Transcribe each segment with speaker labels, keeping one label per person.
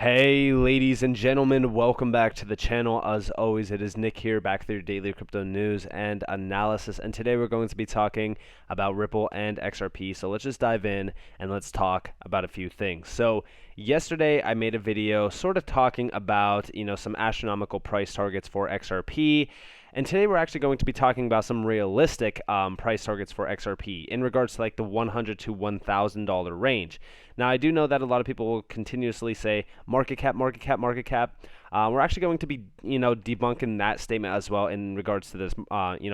Speaker 1: Hey ladies and gentlemen, welcome back to the channel. As always, it is Nick here, back with your daily crypto news and analysis, and today we're going to be talking about Ripple and XRP. So let's just dive in and let's talk about a few things. So yesterday I made a video sort of talking about some astronomical price targets for XRP. And today we're actually going to be talking about some realistic price targets for XRP in regards to like the $100 to $1,000 range. Now, I do know that a lot of people will continuously say market cap, market cap, market cap. We're actually going to be, debunking that statement as well in regards to this,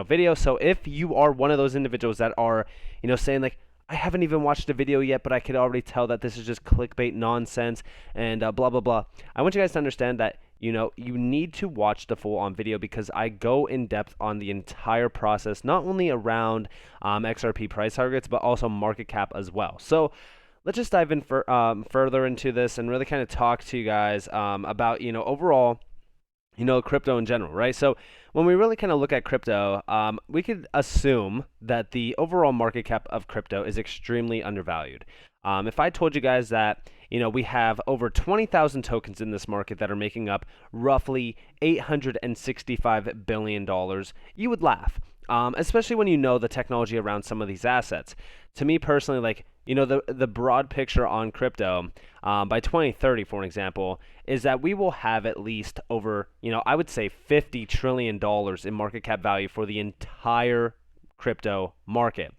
Speaker 1: video. So if you are one of those individuals that are, saying like, I haven't even watched the video yet, but I could already tell that this is just clickbait nonsense and blah, blah, blah. I want you guys to understand that, you need to watch the full on video because I go in depth on the entire process, not only around XRP price targets, but also market cap as well. So let's just dive in further into this and really kind of talk to you guys about, overall, crypto in general, right? So when we really kind of look at crypto, we could assume that the overall market cap of crypto is extremely undervalued. If I told you guys that, we have over 20,000 tokens in this market that are making up roughly $865 billion, you would laugh, especially when you know the technology around some of these assets. To me personally, like, the broad picture on crypto by 2030, for an example, is that we will have at least over, I would say $50 trillion in market cap value for the entire crypto market.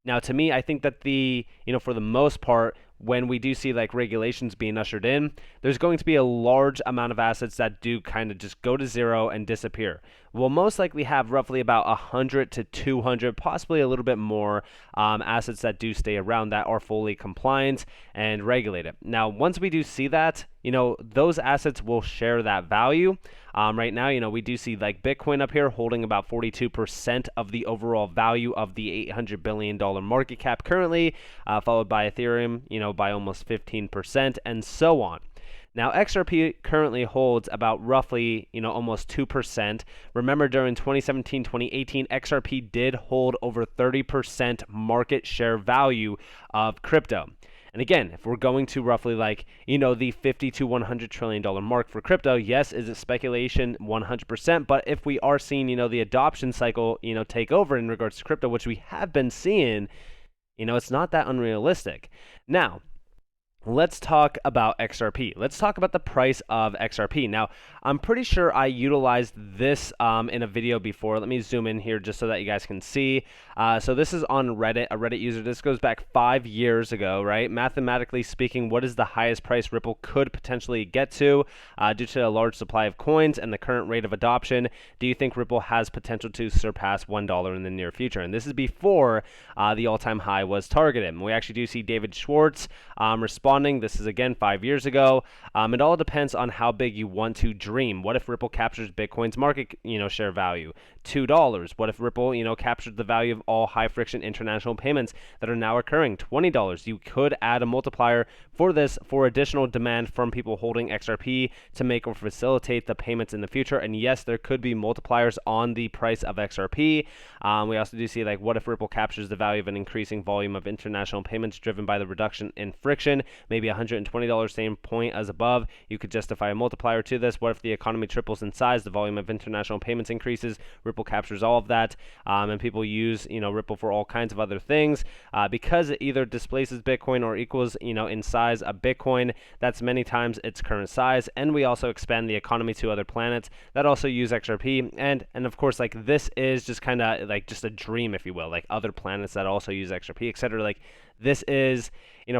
Speaker 1: Now, to me, I think that for the most part, when we do see like regulations being ushered in, there's going to be a large amount of assets that do kind of just go to zero and disappear. We'll most likely have roughly about 100 to 200, possibly a little bit more assets that do stay around that are fully compliant and regulated. Now, once we do see that, those assets will share that value. Right now, we do see like Bitcoin up here holding about 42% of the overall value of the $800 billion market cap currently, followed by Ethereum, by almost 15% and so on. Now, XRP currently holds about roughly, almost 2%. Remember, during 2017, 2018, XRP did hold over 30% market share value of crypto. And again, if we're going to roughly like, the 50 to $100 trillion mark for crypto, yes, is it speculation? 100%. But if we are seeing, the adoption cycle, take over in regards to crypto, which we have been seeing, it's not that unrealistic. Now, let's talk about XRP. Let's talk about the price of XRP. Now, I'm pretty sure I utilized this in a video before. Let me zoom in here just so that you guys can see. So this is on Reddit, a Reddit user. This goes back 5 years ago, right? Mathematically speaking, what is the highest price Ripple could potentially get to due to a large supply of coins and the current rate of adoption? Do you think Ripple has potential to surpass $1 in the near future? And this is before the all-time high was targeted. And we actually do see David Schwartz respond. This is again 5 years ago. It all depends on how big you want to dream. What if Ripple captures Bitcoin's market, share value? $2. What if Ripple, captures the value of all high friction international payments that are now occurring? $20. You could add a multiplier for this for additional demand from people holding XRP to make or facilitate the payments in the future. And yes, there could be multipliers on the price of XRP. We also do see like, what if Ripple captures the value of an increasing volume of international payments driven by the reduction in friction? Maybe $120, same point as above. You could justify a multiplier to this. What if the economy triples in size, the volume of international payments increases, Ripple captures all of that, and people use Ripple for all kinds of other things because it either displaces Bitcoin or equals in size of Bitcoin. That's many times its current size, and we also expand the economy to other planets that also use XRP, and of course like this is just kind of like just a dream, if you will, like other planets that also use XRP, etc. Like this is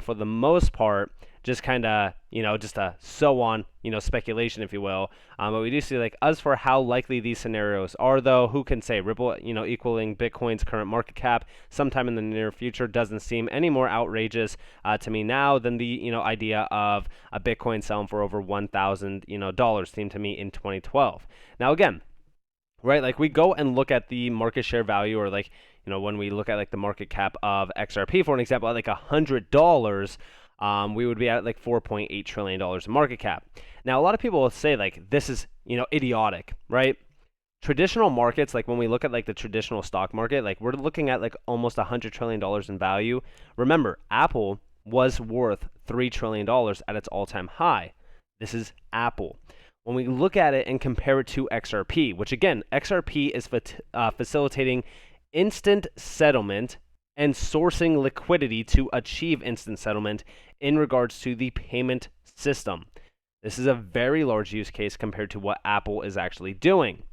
Speaker 1: for the most part, just kind of, just a so on, speculation, if you will. But we do see, like, as for how likely these scenarios are, though, who can say? Ripple, equaling Bitcoin's current market cap sometime in the near future doesn't seem any more outrageous to me now than the, idea of a Bitcoin selling for over $1,000, seemed to me in 2012. Now, again, right, like we go and look at the market share value, or like, when we look at like the market cap of XRP, for an example, at like $100, we would be at like $4.8 trillion in market cap. Now, a lot of people will say like, this is, idiotic, right? Traditional markets, like when we look at like the traditional stock market, like we're looking at like almost $100 trillion in value. Remember, Apple was worth $3 trillion at its all-time high. This is Apple. When we look at it and compare it to XRP, which again, XRP is facilitating instant settlement and sourcing liquidity to achieve instant settlement in regards to the payment system. This is a very large use case compared to what Apple is actually doing.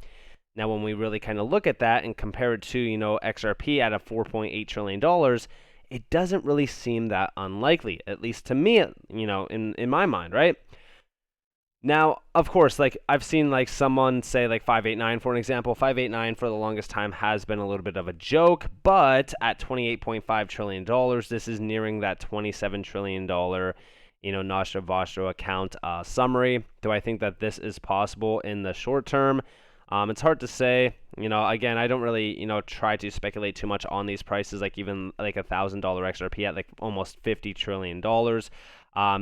Speaker 1: Now, when we really kind of look at that and compare it to, XRP at a $4.8 trillion, it doesn't really seem that unlikely, at least to me, in my mind, right? Now, of course, like I've seen like someone say like 589 for an example. 589 for the longest time has been a little bit of a joke, but at $28.5 trillion, this is nearing that $27 trillion, Nostra Vostra account summary. Do I think that this is possible in the short term? It's hard to say. Again, I don't really, try to speculate too much on these prices, like even like $1,000 XRP at like almost $50 trillion.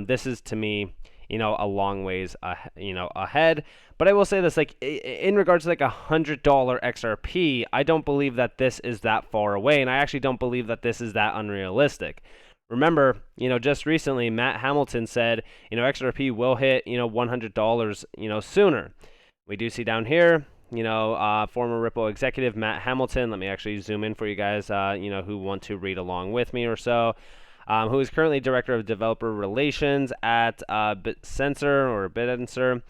Speaker 1: This is to me, a long ways, ahead. But I will say this, like in regards to like $100 XRP, I don't believe that this is that far away, and I actually don't believe that this is that unrealistic. Remember, just recently, Matt Hamilton said, XRP will hit, $100, sooner. We do see down here, former Ripple executive Matt Hamilton. Let me actually zoom in for you guys, who want to read along with me or so. Who is currently Director of Developer Relations at Bitensor,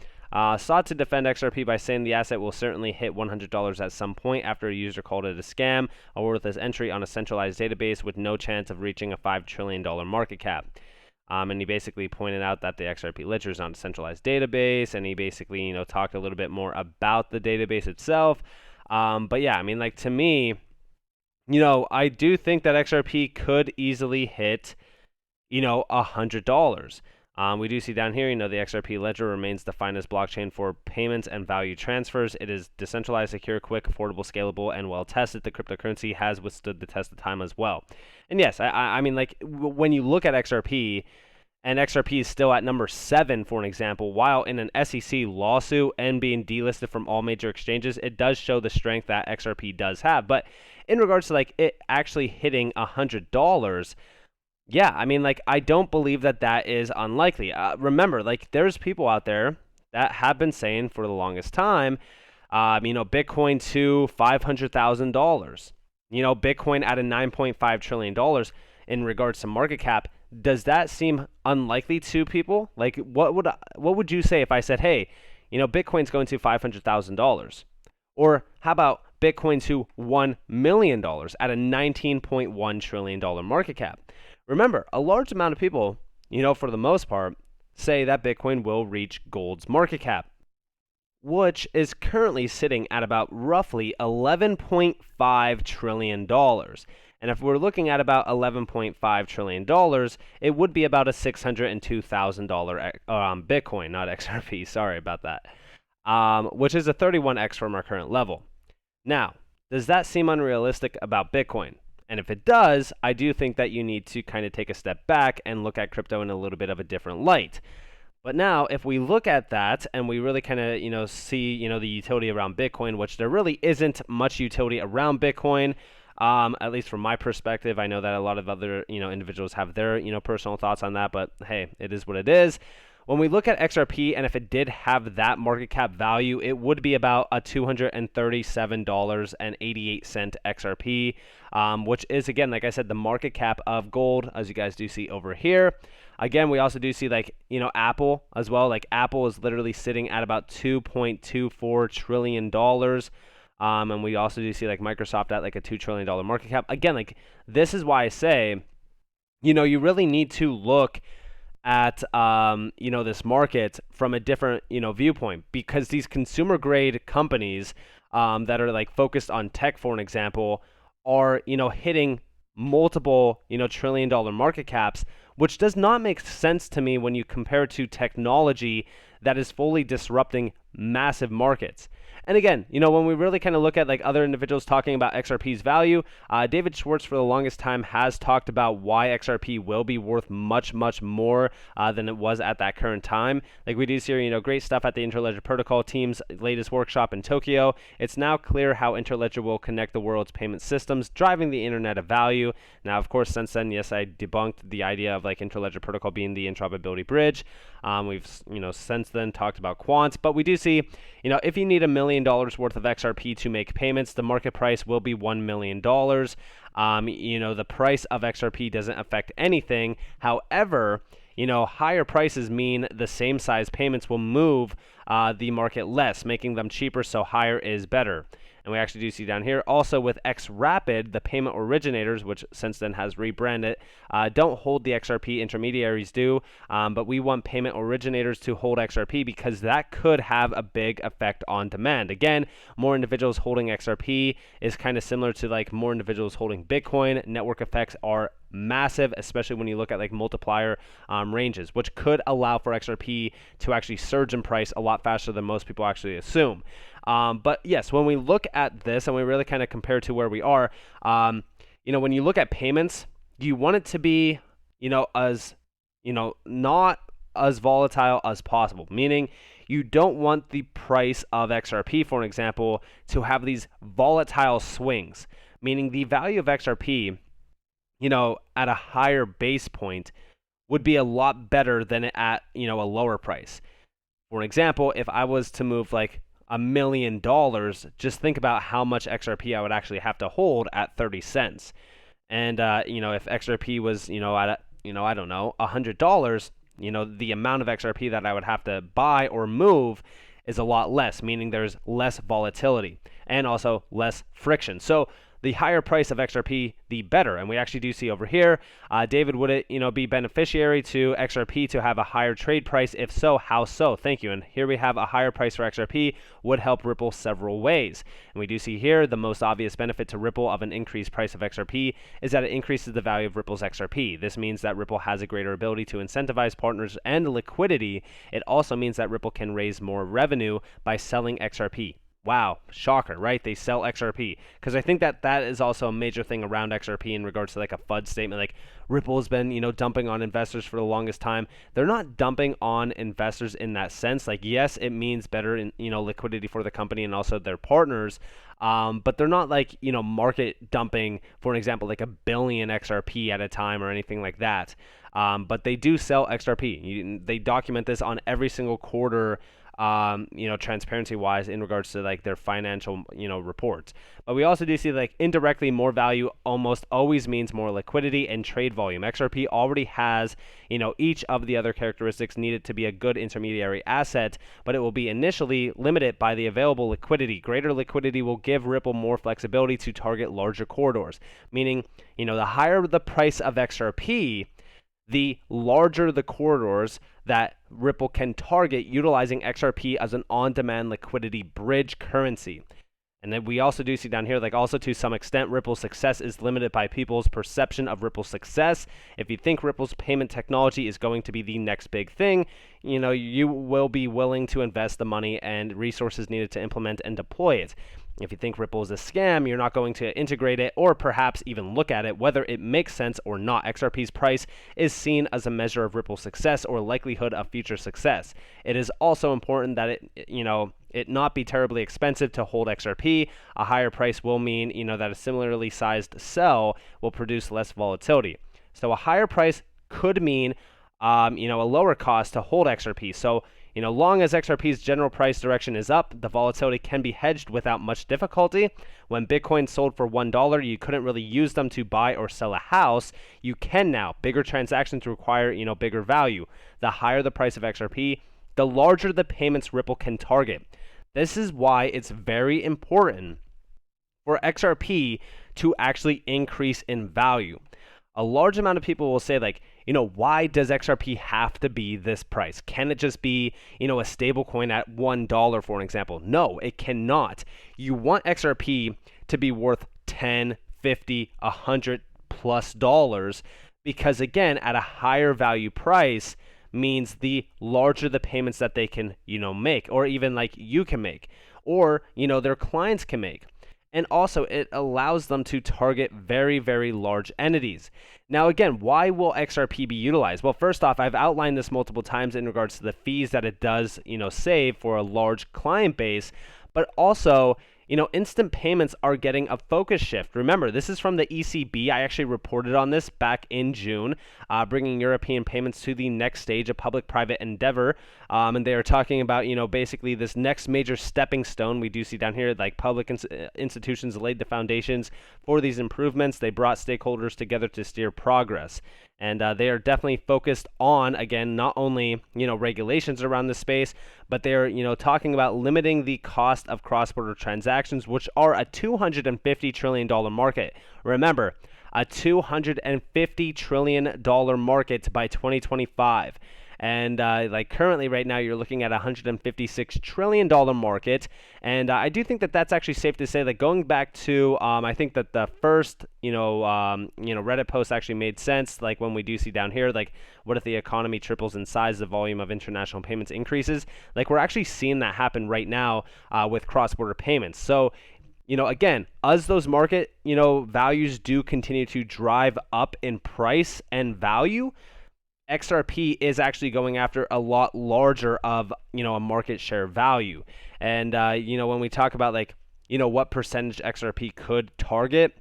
Speaker 1: sought to defend XRP by saying the asset will certainly hit $100 at some point after a user called it a scam, a worthless entry on a centralized database with no chance of reaching a $5 trillion market cap. And he basically pointed out that the XRP ledger is not a centralized database, and he basically, talked a little bit more about the database itself. But yeah, I mean, like to me, I do think that XRP could easily hit, $100. We do see down here, the XRP ledger remains the finest blockchain for payments and value transfers. It is decentralized, secure, quick, affordable, scalable, and well tested. The cryptocurrency has withstood the test of time as well. And yes, I mean, like when you look at XRP, and XRP is still at number 7, for an example, while in an SEC lawsuit and being delisted from all major exchanges, it does show the strength that XRP does have. But in regards to like it actually hitting $100, yeah, I mean, like I don't believe that that is unlikely. Remember, like there's people out there that have been saying for the longest time, Bitcoin to $500,000. Bitcoin at a $9.5 trillion in regards to market cap. Does that seem unlikely to people? Like, what would you say if I said, hey, Bitcoin's going to $500,000? Or how about Bitcoin to $1 million at a $19.1 trillion market cap? Remember, a large amount of people, for the most part, say that Bitcoin will reach gold's market cap, which is currently sitting at about roughly $11.5 trillion. And if we're looking at about $11.5 trillion, it would be about a $602,000 Bitcoin, not XRP, sorry about that, which is a 31x from our current level. Now, does that seem unrealistic about Bitcoin? And if it does, I do think that you need to kind of take a step back and look at crypto in a little bit of a different light. But now, if we look at that and we really kind of, see, the utility around Bitcoin, which there really isn't much utility around Bitcoin, at least from my perspective. I know that a lot of other, individuals have their, personal thoughts on that, but hey, it is what it is. When we look at XRP, and if it did have that market cap value, it would be about a $237.88 XRP, which is, again, like I said, the market cap of gold, as you guys do see over here. Again, we also do see, like, Apple as well. Like, Apple is literally sitting at about $2.24 trillion. And we also do see, like, Microsoft at, like, a $2 trillion market cap. Again, like, this is why I say, you really need to look at this market from a different viewpoint, because these consumer grade companies that are like focused on tech, for an example, are hitting multiple $1 trillion market caps, which does not make sense to me when you compare it to technology that is fully disrupting massive markets. And again, when we really kind of look at like other individuals talking about XRP's value, David Schwartz for the longest time has talked about why XRP will be worth much, much more than it was at that current time. Like we do see here, great stuff at the Interledger Protocol team's latest workshop in Tokyo. It's now clear how Interledger will connect the world's payment systems, driving the internet of value. Now, of course, since then, yes, I debunked the idea of like Interledger Protocol being the interoperability bridge. We've, since then talked about quants, but we do see, if you need $1 million worth of XRP to make payments, the market price will be $1 million. The price of XRP doesn't affect anything. However, higher prices mean the same size payments will move the market less, making them cheaper, so higher is better. And we actually do see down here, also with XRapid, the payment originators, which since then has rebranded, don't hold the XRP intermediaries do, but we want payment originators to hold XRP because that could have a big effect on demand. Again, more individuals holding XRP is kind of similar to like more individuals holding Bitcoin. Network effects are massive, especially when you look at like multiplier ranges, which could allow for XRP to actually surge in price a lot faster than most people actually assume. But yes, when we look at this and we really kind of compare to where we are, when you look at payments, you want it to be, as, not as volatile as possible, meaning you don't want the price of XRP, for an example, to have these volatile swings, meaning the value of XRP, at a higher base point would be a lot better than at, a lower price. For example, if I was to move like $1 million, just think about how much XRP I would actually have to hold at 30 cents. And, if XRP was, at, I don't know, $100, the amount of XRP that I would have to buy or move is a lot less, meaning there's less volatility and also less friction. So the higher price of XRP, the better. And we actually do see over here, David, would it, be beneficiary to XRP to have a higher trade price? If so, how so? Thank you. And here we have a higher price for XRP would help Ripple several ways. And we do see here the most obvious benefit to Ripple of an increased price of XRP is that it increases the value of Ripple's XRP. This means that Ripple has a greater ability to incentivize partners and liquidity. It also means that Ripple can raise more revenue by selling XRP. Wow, shocker, right? They sell XRP. Because I think that is also a major thing around XRP in regards to like a FUD statement. Like Ripple has been, dumping on investors for the longest time. They're not dumping on investors in that sense. Like, yes, it means better, liquidity for the company and also their partners. But they're not like, market dumping, for an example, like 1 billion XRP at a time or anything like that. But they do sell XRP. They document this on every single quarter, transparency wise in regards to like their financial, reports. But we also do see like indirectly more value almost always means more liquidity and trade volume. XRP already has, each of the other characteristics needed to be a good intermediary asset, but it will be initially limited by the available liquidity. Greater liquidity will give Ripple more flexibility to target larger corridors, meaning, the higher the price of XRP, the larger the corridors that Ripple can target utilizing XRP as an on-demand liquidity bridge currency. And then we also do see down here, like also to some extent, Ripple's success is limited by people's perception of Ripple's success. If you think Ripple's payment technology is going to be the next big thing, you will be willing to invest the money and resources needed to implement and deploy it. If you think Ripple is a scam, you're not going to integrate it or perhaps even look at it, whether it makes sense or not. XRP's price is seen as a measure of Ripple's success or likelihood of future success. It is also important that it not be terribly expensive to hold XRP. A higher price will mean, that a similarly sized sell will produce less volatility. So a higher price could mean, a lower cost to hold XRP. So, long as XRP's general price direction is up, the volatility can be hedged without much difficulty. When Bitcoin sold for $1, you couldn't really use them to buy or sell a house. You can now. Bigger transactions require, bigger value. The higher the price of XRP, the larger the payments Ripple can target. This is why it's very important for XRP to actually increase in value. A large amount of people will say like, why does XRP have to be this price? Can it just be, a stable coin at $1, for an example? No, it cannot. You want XRP to be worth 10, 50, 100 plus dollars because again, at a higher value price means the larger the payments that they can, make, or even like you can make. or, their clients can make. And also, it allows them to target very, very large entities. Now, again, why will XRP be utilized? Well, first off, I've outlined this multiple times in regards to the fees that it does, save for a large client base, but also, instant payments are getting a focus shift. Remember, this is from the ECB. I actually reported on this back in June, bringing European payments to the next stage of public-private endeavor. And they are talking about, basically this next major stepping stone. We do see down here, like public institutions laid the foundations for these improvements. They brought stakeholders together to steer progress. And they are definitely focused on, again, not only, regulations around the space, but they're, talking about limiting the cost of cross-border transactions, which are a $250 trillion market. Remember, a $250 trillion market by 2025. And like currently right now, you're looking at a $156 trillion market. And I do think that that's actually safe to say that going back to, I think that the first, Reddit post actually made sense. Like when we do see down here, like what if the economy triples in size, the volume of international payments increases? Like we're actually seeing that happen right now with cross-border payments. So, again, as those market, values do continue to drive up in price and value, XRP is actually going after a lot larger of, a market share value. And, when we talk about like, what percentage XRP could target,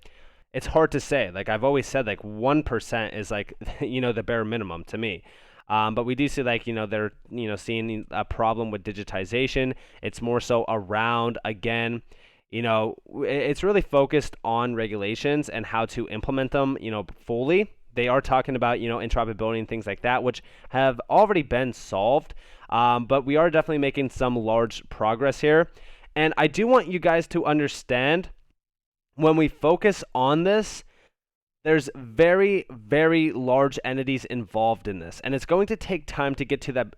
Speaker 1: it's hard to say. Like I've always said, like 1% is like, the bare minimum to me. But we do see like, they're, seeing a problem with digitization. It's more so around, again, it's really focused on regulations and how to implement them, fully. They are talking about, interoperability and things like that, which have already been solved. But we are definitely making some large progress here. And I do want you guys to understand when we focus on this, there's very, very large entities involved in this. And it's going to take time to get to that,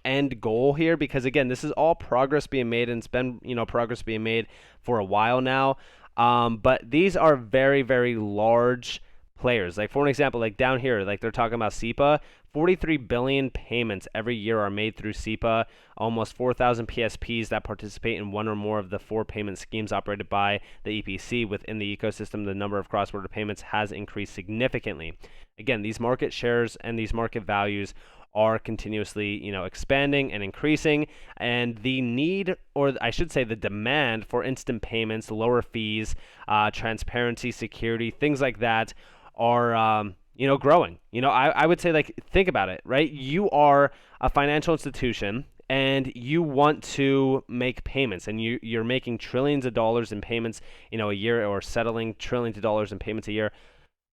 Speaker 1: end goal here, because again, this is all progress being made, and it's been, progress being made for a while now. But these are very, very large players. Like for an example, like down here, like they're talking about SEPA, 43 billion payments every year are made through SEPA, almost 4,000 PSPs that participate in one or more of the 4 payment schemes operated by the EPC. Within the ecosystem, the number of cross-border payments has increased significantly. Again, these market shares and these market values are continuously, expanding and increasing, and the need, or I should say the demand for instant payments, lower fees, transparency, security, things like that are, growing. I would say, like, think about it, right? You are a financial institution and you want to make payments, and you're making trillions of dollars in payments, a year, or settling trillions of dollars in payments a year,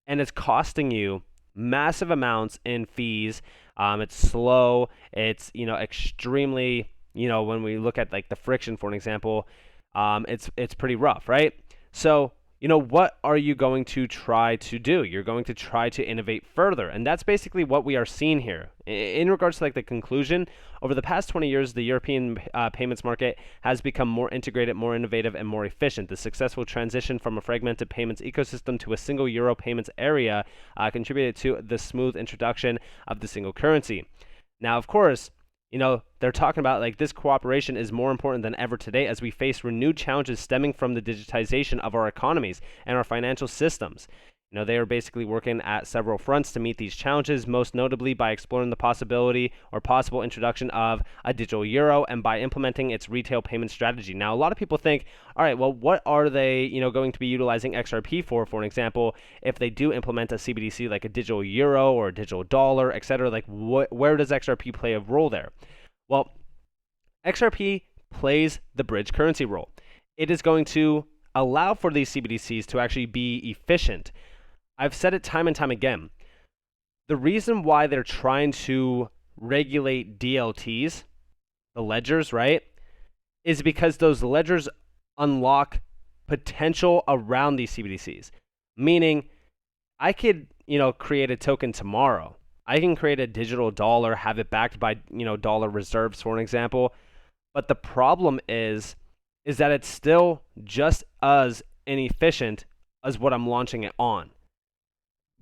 Speaker 1: and it's costing you massive amounts in fees. It's slow. It's, extremely, when we look at like the friction, for an example, it's pretty rough, right? So, what are you going to try to do? You're going to try to innovate further. And that's basically what we are seeing here. In regards to like the conclusion, over the past 20 years, the European payments market has become more integrated, more innovative, and more efficient. The successful transition from a fragmented payments ecosystem to a single euro payments area contributed to the smooth introduction of the single currency. Now, of course, they're talking about like this cooperation is more important than ever today as we face renewed challenges stemming from the digitization of our economies and our financial systems. They are basically working at several fronts to meet these challenges, most notably by exploring the possibility or possible introduction of a digital euro and by implementing its retail payment strategy. Now, a lot of people think, all right, well, what are they, going to be utilizing XRP for? For an example, if they do implement a CBDC like a digital euro or a digital dollar, etc., like where does XRP play a role there? Well, XRP plays the bridge currency role. It is going to allow for these CBDCs to actually be efficient. I've said it time and time again. The reason why they're trying to regulate DLTs, the ledgers, right, is because those ledgers unlock potential around these CBDCs. Meaning, I could, create a token tomorrow. I can create a digital dollar, have it backed by, dollar reserves, for an example. But the problem is that it's still just as inefficient as what I'm launching it on.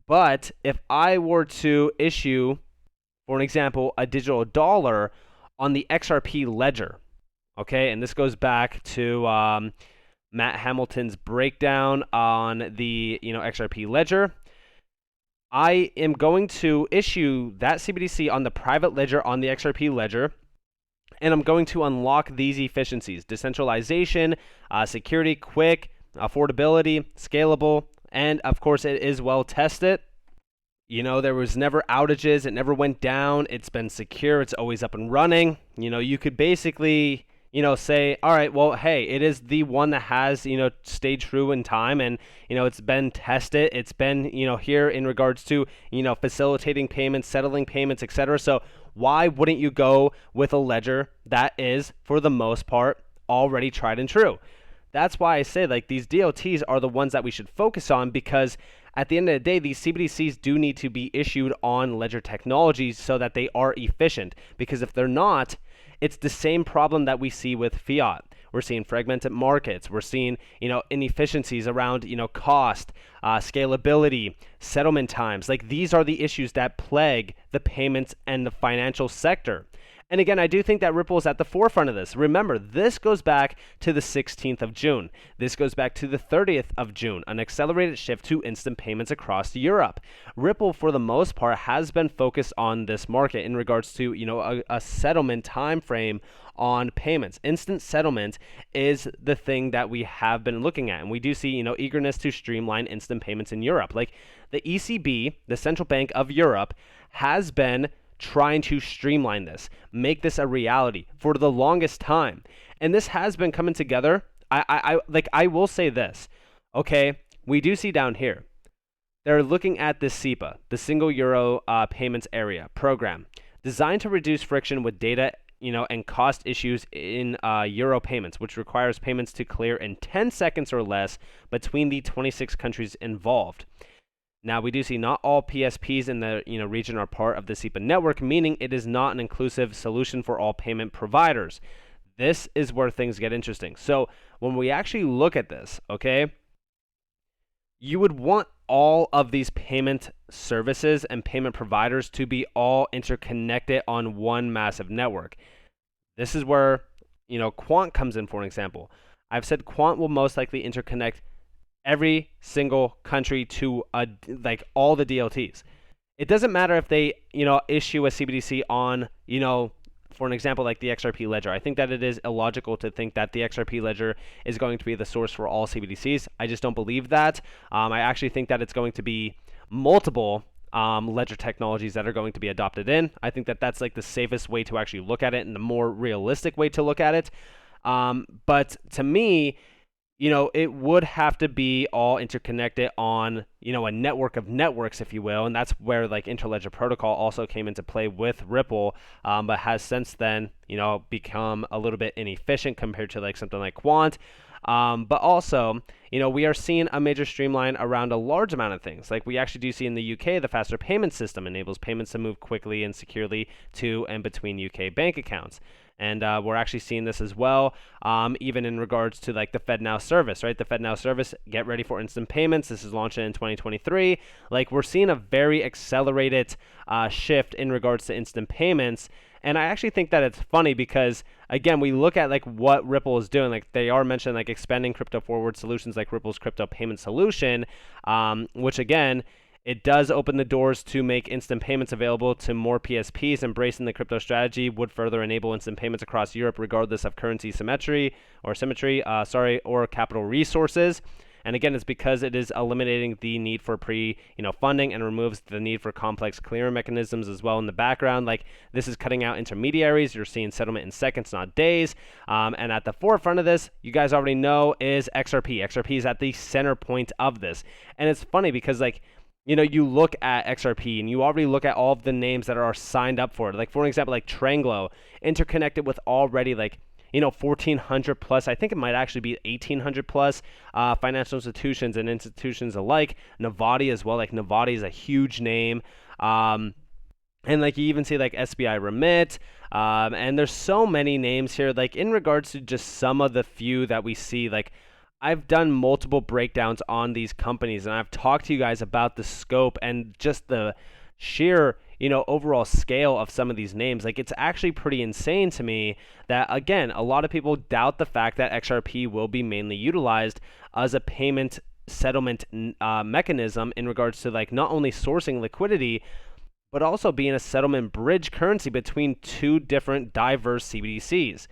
Speaker 1: But if I were to issue, for an example, a digital dollar on the XRP ledger, Okay, and this goes back to Matt Hamilton's breakdown on the XRP ledger. I am going to issue that CBDC on the private ledger on the XRP ledger, and I'm going to unlock these efficiencies: decentralization, security, quick, affordability, scalable, and of course it is well tested. There was never outages, it never went down, it's been secure, it's always up and running. You could basically say, all right, well, hey, it is the one that has, stayed true in time, and, it's been tested. It's been, here in regards to, facilitating payments, settling payments, etc. So why wouldn't you go with a ledger that is, for the most part, already tried and true? That's why I say, like, these DLTs are the ones that we should focus on, because at the end of the day, these CBDCs do need to be issued on ledger technologies so that they are efficient. Because if they're not, it's the same problem that we see with fiat. We're seeing fragmented markets. We're seeing, inefficiencies around, cost, scalability, settlement times. Like, these are the issues that plague the payments and the financial sector. And again, I do think that Ripple is at the forefront of this. Remember, this goes back to the 16th of June. This goes back to the 30th of June, an accelerated shift to instant payments across Europe. Ripple, for the most part, has been focused on this market in regards to, a settlement time frame on payments. Instant settlement is the thing that we have been looking at. And we do see, eagerness to streamline instant payments in Europe. Like, the ECB, the Central Bank of Europe, has been trying to streamline this, make this a reality for the longest time. And this has been coming together. I will say this, okay? We do see down here, they're looking at this SEPA, the Single Euro Payments Area program, designed to reduce friction with data, and cost issues in euro payments, which requires payments to clear in 10 seconds or less between the 26 countries involved. Now, we do see not all PSPs in the region are part of the SEPA network, meaning it is not an inclusive solution for all payment providers. This is where things get interesting. So when we actually look at this, okay, you would want all of these payment services and payment providers to be all interconnected on one massive network. This is where, Quant comes in, for an example. I've said Quant will most likely interconnect every single country to like all the DLTs. It doesn't matter if they, issue a CBDC on, for an example, like the XRP ledger. I think that it is illogical to think that the XRP ledger is going to be the source for all CBDCs. I just don't believe that. I actually think that it's going to be multiple ledger technologies that are going to be adopted in. I think that that's like the safest way to actually look at it and the more realistic way to look at it. But to me, it would have to be all interconnected on, a network of networks, if you will. And that's where like Interledger Protocol also came into play with Ripple, but has since then, become a little bit inefficient compared to like something like Quant. But also, we are seeing a major streamline around a large amount of things. Like we actually do see in the UK, the faster payment system enables payments to move quickly and securely to and between UK bank accounts. And we're actually seeing this as well, even in regards to like the FedNow service, right? The FedNow service, get ready for instant payments. This is launching in 2023. Like we're seeing a very accelerated shift in regards to instant payments. And I actually think that it's funny because, again, we look at like what Ripple is doing. Like they are mentioning like expanding crypto forward solutions like Ripple's crypto payment solution, which again, it does open the doors to make instant payments available to more PSPs. Embracing the crypto strategy would further enable instant payments across Europe, regardless of currency symmetry, or capital resources. And again, it's because it is eliminating the need for funding and removes the need for complex clearing mechanisms as well in the background. Like this is cutting out intermediaries. You're seeing settlement in seconds, not days. And at the forefront of this, you guys already know, is XRP. XRP is at the center point of this. And it's funny because like, you look at XRP and you already look at all of the names that are signed up for it. Like, for example, like Tranglo, interconnected with already like, 1,400 plus, I think it might actually be 1,800 plus financial institutions and institutions alike. Navati as well. Like, Navati is a huge name. And like you even see like SBI Remit, and there's so many names here. Like in regards to just some of the few that we see, like I've done multiple breakdowns on these companies, and I've talked to you guys about the scope and just the sheer, overall scale of some of these names, like it's actually pretty insane to me that, again, a lot of people doubt the fact that XRP will be mainly utilized as a payment settlement mechanism in regards to like not only sourcing liquidity, but also being a settlement bridge currency between two different diverse CBDCs.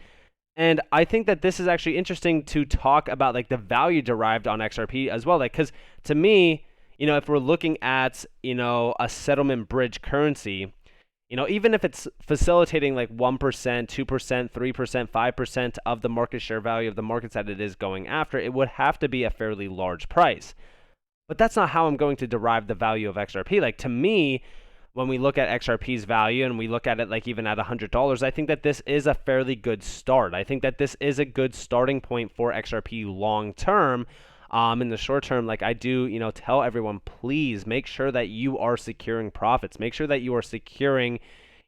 Speaker 1: And I think that this is actually interesting to talk about like the value derived on XRP as well. Like, because to me, if we're looking at, a settlement bridge currency, even if it's facilitating like 1%, 2%, 3%, 5% of the market share value of the markets that it is going after, it would have to be a fairly large price. But that's not how I'm going to derive the value of XRP. Like, to me, when we look at XRP's value and we look at it like even at $100, I think that this is a fairly good start. I think that this is a good starting point for XRP long term. In the short term, like I do, tell everyone, please make sure that you are securing profits. Make sure that you are securing,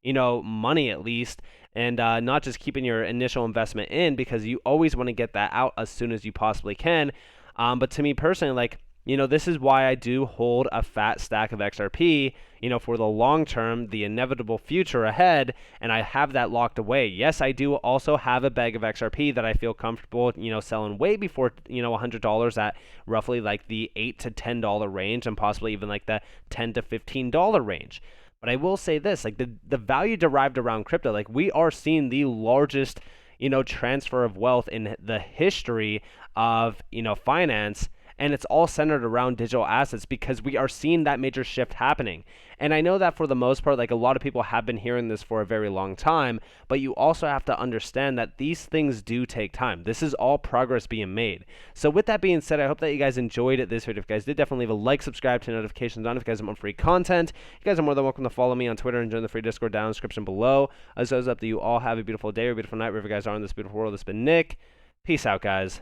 Speaker 1: money at least, and not just keeping your initial investment in, because you always want to get that out as soon as you possibly can. But to me personally, like, this is why I do hold a fat stack of XRP, for the long term, the inevitable future ahead, and I have that locked away. Yes, I do also have a bag of XRP that I feel comfortable, selling way before, $100 at roughly like the $8 to $10 range, and possibly even like the $10 to $15 range. But I will say this, like the value derived around crypto, like we are seeing the largest, transfer of wealth in the history of, finance. And it's all centered around digital assets because we are seeing that major shift happening. And I know that for the most part, like a lot of people have been hearing this for a very long time, but you also have to understand that these things do take time. This is all progress being made. So with that being said, I hope that you guys enjoyed this video. If you guys did, definitely leave a like, subscribe, to notifications on if you guys want free content. You guys are more than welcome to follow me on Twitter and join the free Discord down in the description below. As always, up to you all, have a beautiful day or beautiful night wherever you guys are in this beautiful world. This has been Nick. Peace out, guys.